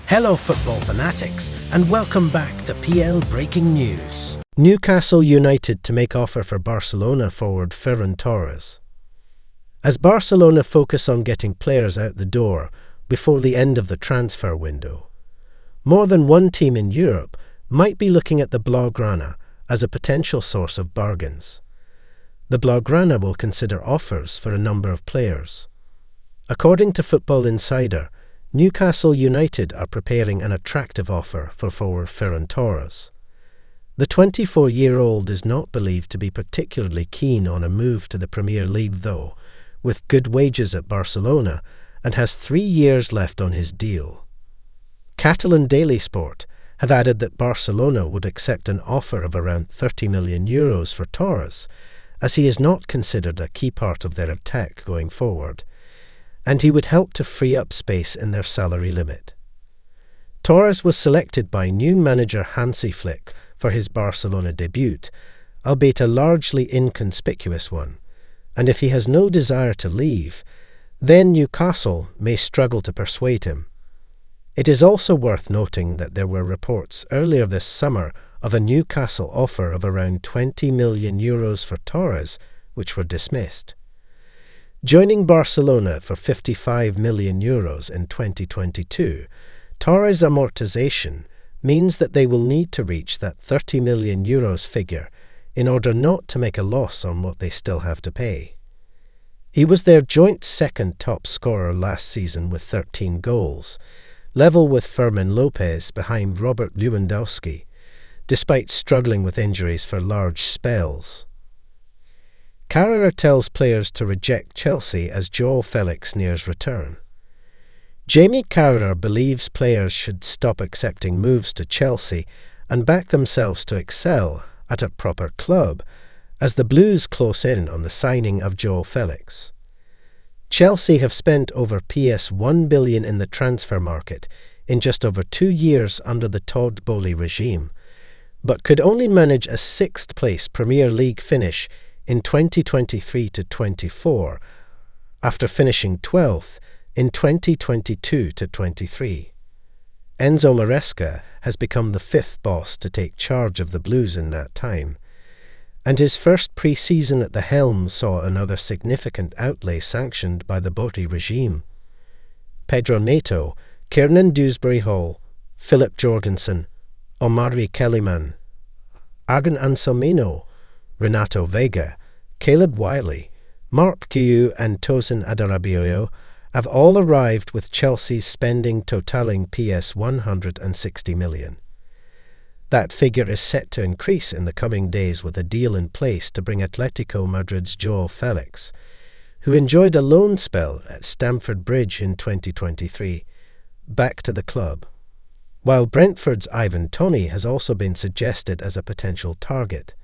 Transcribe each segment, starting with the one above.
Hello football fanatics, and welcome back to PL Breaking News. Newcastle United to make offer for Barcelona forward Ferran Torres. As Barcelona focus on getting players out the door before the end of the transfer window, more than one team in Europe might be looking at the Blaugrana as a potential source of bargains. The Blaugrana will consider offers for a number of players. According to Football Insider, Newcastle United are preparing an attractive offer for forward Ferran Torres. The 24-year-old is not believed to be particularly keen on a move to the Premier League though, with good wages at Barcelona, and has 3 years left on his deal. Catalan Daily Sport have added that Barcelona would accept an offer of around €30 million for Torres, as he is not considered a key part of their attack going forward, and he would help to free up space in their salary limit. Torres was selected by new manager Hansi Flick for his Barcelona debut, albeit a largely inconspicuous one, and if he has no desire to leave, then Newcastle may struggle to persuade him. It is also worth noting that there were reports earlier this summer of a Newcastle offer of around €20 million for Torres, which were dismissed. Joining Barcelona for €55 million in 2022, Torres' amortization means that they will need to reach that €30 million figure in order not to make a loss on what they still have to pay. He was their joint second top scorer last season with 13 goals, level with Fermin Lopez behind Robert Lewandowski, despite struggling with injuries for large spells. Carragher tells players to reject Chelsea as Joao Felix nears return. Jamie Carragher believes players should stop accepting moves to Chelsea and back themselves to excel at a proper club, as the Blues close in on the signing of Joao Felix. Chelsea have spent over £1 billion in the transfer market in just over 2 years under the Todd Boehly regime, but could only manage a 6th-place Premier League finish in 2023-24, after finishing 12th in 2022-23. Enzo Maresca has become the 5th boss to take charge of the Blues in that time, and his first pre-season at the helm saw another significant outlay sanctioned by the Boehly regime. Pedro Neto, Kiernan Dewsbury-Hall, Philip Jorgensen, Omari Kellyman, Agan Anselmino, Renato Vega, Caleb Wiley, Mark Guiu and Tosin Adarabioyo have all arrived with Chelsea's spending totalling €160 million. That figure is set to increase in the coming days with a deal in place to bring Atletico Madrid's Joao Felix, who enjoyed a loan spell at Stamford Bridge in 2023, back to the club, while Brentford's Ivan Toney has also been suggested as a potential target.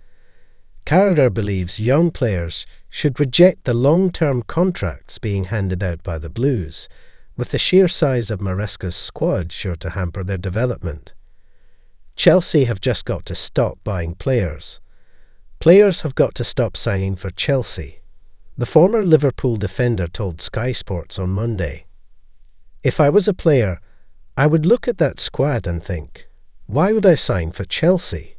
Carragher believes young players should reject the long-term contracts being handed out by the Blues, with the sheer size of Maresca's squad sure to hamper their development. Chelsea have just got to stop buying players. Players have got to stop signing for Chelsea, the former Liverpool defender told Sky Sports on Monday. If I was a player, I would look at that squad and think, why would I sign for Chelsea?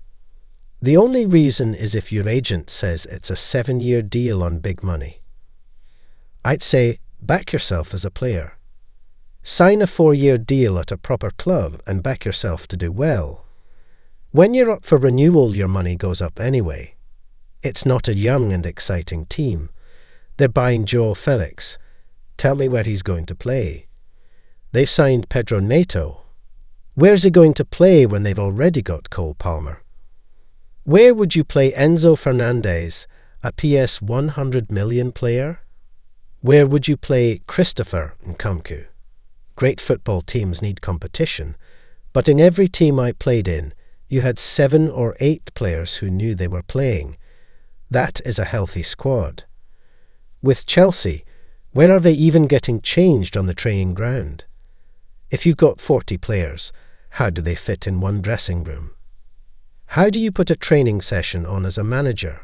The only reason is if your agent says it's a 7-year deal on big money. I'd say, back yourself as a player. Sign a 4-year deal at a proper club and back yourself to do well. When you're up for renewal, your money goes up anyway. It's not a young and exciting team. They're buying Joao Felix. Tell me where he's going to play. They've signed Pedro Neto. Where's he going to play when they've already got Cole Palmer? Where would you play Enzo Fernandez, a €100 million player? Where would you play Christopher Nkunku? Great football teams need competition, but in every team I played in, you had 7 or 8 players who knew they were playing. That is a healthy squad. With Chelsea, where are they even getting changed on the training ground? If you've got 40 players, how do they fit in one dressing room? How do you put a training session on as a manager?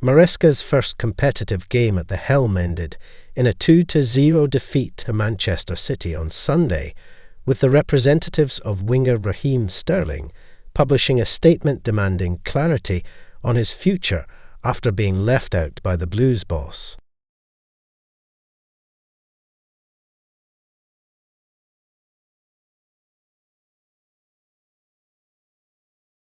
Maresca's first competitive game at the helm ended in a 2-0 defeat to Manchester City on Sunday, with the representatives of winger Raheem Sterling publishing a statement demanding clarity on his future after being left out by the Blues boss.